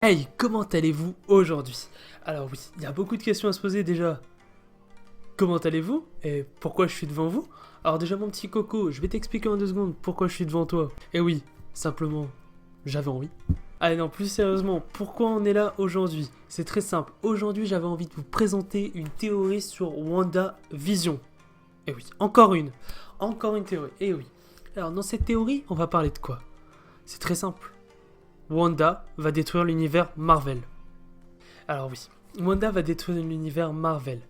Hey, comment allez-vous aujourd'hui? Alors oui, il y a beaucoup de questions à se poser déjà. Comment allez-vous? Et pourquoi je suis devant vous? Alors déjà mon petit coco, je vais t'expliquer en 2 secondes pourquoi je suis devant toi. Et oui, simplement, j'avais envie. Allez non, plus sérieusement, pourquoi on est là aujourd'hui? C'est très simple, aujourd'hui j'avais envie de vous présenter une théorie sur WandaVision. Et oui, encore une théorie, et oui. Alors dans cette théorie, on va parler de quoi? C'est très simple. Wanda va détruire l'univers Marvel. Alors oui, Wanda va détruire l'univers Marvel.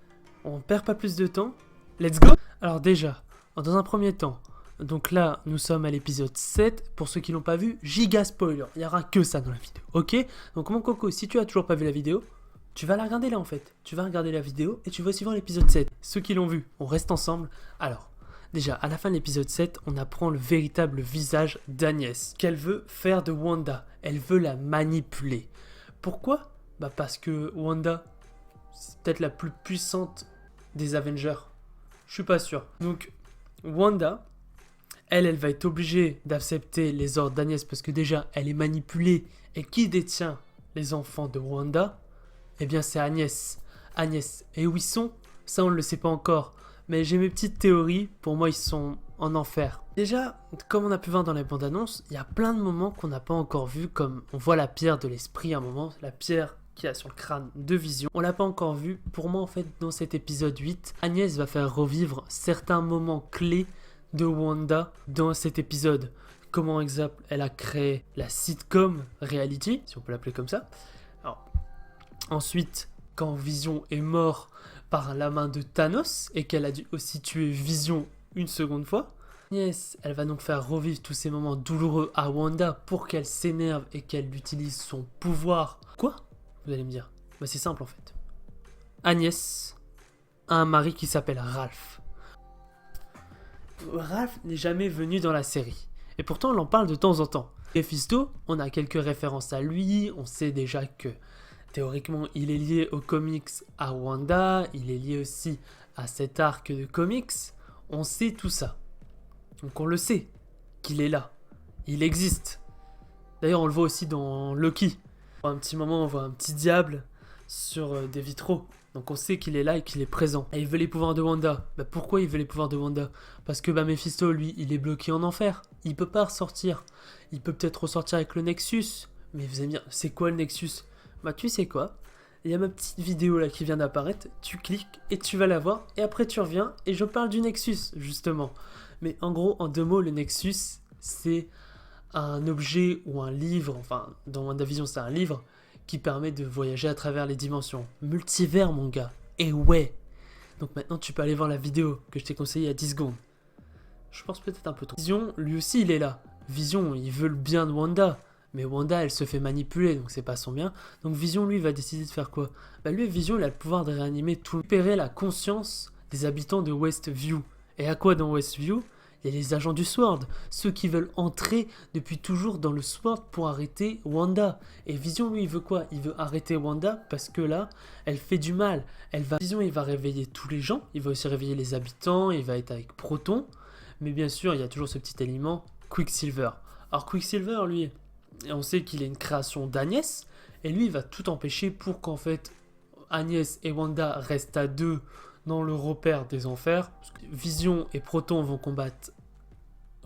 On perd pas plus de temps. Let's go. Alors déjà, dans un premier temps, donc là, nous sommes à l'épisode 7. Pour ceux qui l'ont pas vu, giga spoiler. Il y aura que ça dans la vidéo, ok? Donc mon coco, si tu as toujours pas vu la vidéo, tu vas la regarder là en fait. Tu vas regarder la vidéo et tu vas aussi voir l'épisode 7. Ceux qui l'ont vu, on reste ensemble. Alors, déjà, à la fin de l'épisode 7, on apprend le véritable visage d'Agnès. Qu'elle veut faire de Wanda. Elle veut la manipuler. Pourquoi? Bah parce que Wanda, c'est peut-être la plus puissante des Avengers. Je suis pas sûr. Donc, Wanda, elle va être obligée d'accepter les ordres d'Agnès parce que déjà, elle est manipulée. Et qui détient les enfants de Wanda? Eh bien, c'est Agnès. Agnès. Et où ils sont? Ça, on ne le sait pas encore. Mais j'ai mes petites théories. Pour moi, ils sont en enfer. Déjà, comme on a pu voir dans les bandes annonces, il y a plein de moments qu'on n'a pas encore vus, comme on voit la pierre de l'esprit à un moment, la pierre qu'il y a sur le crâne de Vision. On l'a pas encore vu. Pour moi, en fait, dans cet épisode 8, Agnès va faire revivre certains moments clés de Wanda dans cet épisode. Comment, exemple, elle a créé la sitcom reality, si on peut l'appeler comme ça. Alors, ensuite, quand Vision est mort par la main de Thanos et qu'elle a dû aussi tuer Vision une seconde fois, Agnès, elle va donc faire revivre tous ces moments douloureux à Wanda pour qu'elle s'énerve et qu'elle utilise son pouvoir. Quoi? Vous allez me dire. Bah c'est simple en fait. Agnès a un mari qui s'appelle Ralph. Ralph n'est jamais venu dans la série. Et pourtant on en parle de temps en temps. Mephisto, on a quelques références à lui, on sait déjà que théoriquement il est lié aux comics à Wanda, il est lié aussi à cet arc de comics, on sait tout ça. Donc on le sait, qu'il est là. Il existe. D'ailleurs, on le voit aussi dans Loki. À un petit moment, on voit un petit diable sur des vitraux. Donc on sait qu'il est là et qu'il est présent. Et il veut les pouvoirs de Wanda. Bah pourquoi il veut les pouvoirs de Wanda? Parce que Mephisto, lui, il est bloqué en enfer. Il peut pas ressortir. Il peut peut-être ressortir avec le Nexus. Mais vous allez me dire, c'est quoi le Nexus? Bah tu sais quoi? Il y a ma petite vidéo là qui vient d'apparaître. Tu cliques et tu vas la voir. Et après tu reviens et je parle du Nexus, justement. Mais en gros, en 2 mots, le Nexus, c'est un objet ou un livre, enfin, dans WandaVision, c'est un livre qui permet de voyager à travers les dimensions. Multivers, mon gars. Et ouais. Donc maintenant, tu peux aller voir la vidéo que je t'ai conseillée il y a 10 secondes. Je pense peut-être un peu trop. Vision, lui aussi, il est là. Vision, il veut le bien de Wanda. Mais Wanda, elle se fait manipuler, donc c'est pas son bien. Donc Vision, lui, va décider de faire quoi? Bah lui, Vision, il a le pouvoir de réanimer tout, récupérer la conscience des habitants de Westview. Et à quoi dans Westview? Il y a les agents du SWORD, ceux qui veulent entrer depuis toujours dans le SWORD pour arrêter Wanda. Et Vision, lui, il veut quoi? Il veut arrêter Wanda parce que là, elle fait du mal. Vision, il va réveiller tous les gens, il va aussi réveiller les habitants, il va être avec Proton. Mais bien sûr, il y a toujours ce petit élément, Quicksilver. Alors Quicksilver, lui, on sait qu'il est une création d'Agnès, et lui, il va tout empêcher pour qu'en fait, Agnès et Wanda restent à deux dans le repère des enfers. Vision et Proton vont combattre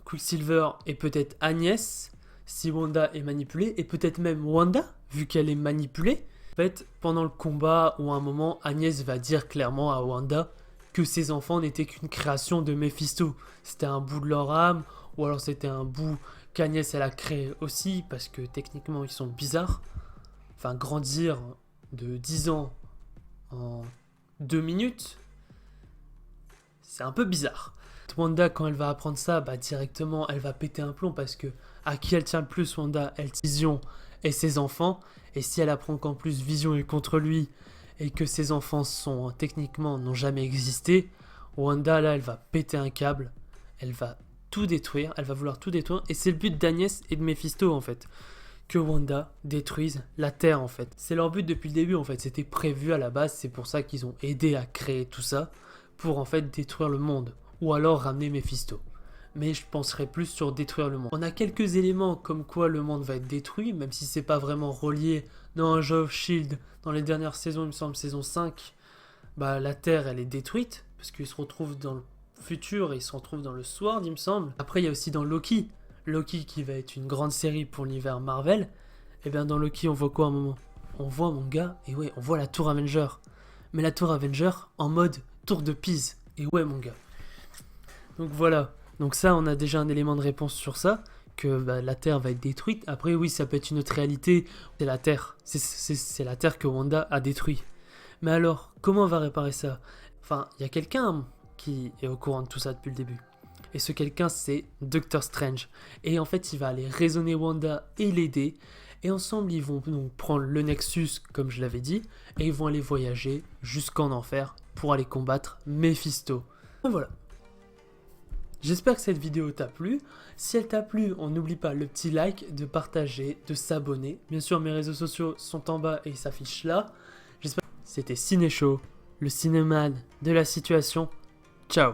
Quicksilver et peut-être Agnès si Wanda est manipulée, et peut-être même Wanda vu qu'elle est manipulée. En fait, pendant le combat ou à un moment, Agnès va dire clairement à Wanda que ses enfants n'étaient qu'une création de Mephisto. C'était un bout de leur âme, ou alors c'était un bout qu'Agnès elle a créé aussi, parce que techniquement ils sont bizarres. Enfin, grandir de 10 ans en 2 minutes, c'est un peu bizarre. Wanda, quand elle va apprendre ça, bah directement, elle va péter un plomb parce que à qui elle tient le plus, Wanda? Elle tient Vision et ses enfants. Et si elle apprend qu'en plus Vision est contre lui et que ses enfants sont techniquement n'ont jamais existé, Wanda là, elle va péter un câble. Elle va tout détruire. Elle va vouloir tout détruire. Et c'est le but d'Agnès et de Mephisto en fait. Que Wanda détruise la Terre en fait. C'est leur but depuis le début en fait. C'était prévu à la base. C'est pour ça qu'ils ont aidé à créer tout ça. Pour en fait détruire le monde. Ou alors ramener Mephisto. mais je penserais plus sur détruire le monde. On a quelques éléments comme quoi le monde va être détruit, même si c'est pas vraiment relié dans un jeu of Shield. Dans les dernières saisons, il me semble, saison 5, bah, la Terre, elle est détruite, parce qu'ils se retrouvent dans le futur et ils se retrouvent dans le Sword, il me semble. Après, il y a aussi dans Loki. Loki qui va être une grande série pour l'univers Marvel. Et bien dans Loki, on voit quoi à un moment? On voit, mon gars, et ouais, on voit la tour Avenger. Mais la tour Avenger en mode tour de Pise. Et ouais, mon gars. Donc voilà. Donc ça, on a déjà un élément de réponse sur ça, que bah, la Terre va être détruite. Après, oui, ça peut être une autre réalité. C'est la Terre. C'est la Terre que Wanda a détruite. Mais alors, comment on va réparer ça? Enfin, il y a quelqu'un qui est au courant de tout ça depuis le début. Et ce quelqu'un, c'est Doctor Strange. Et en fait, il va aller raisonner Wanda et l'aider. Et ensemble, ils vont donc prendre le Nexus, comme je l'avais dit, et ils vont aller voyager jusqu'en enfer pour aller combattre Mephisto. Et voilà. J'espère que cette vidéo t'a plu. Si elle t'a plu, on n'oublie pas le petit like, de partager, de s'abonner. Bien sûr, mes réseaux sociaux sont en bas et ils s'affichent là. J'espère que c'était Ciné Show, le cinéman de la situation. Ciao.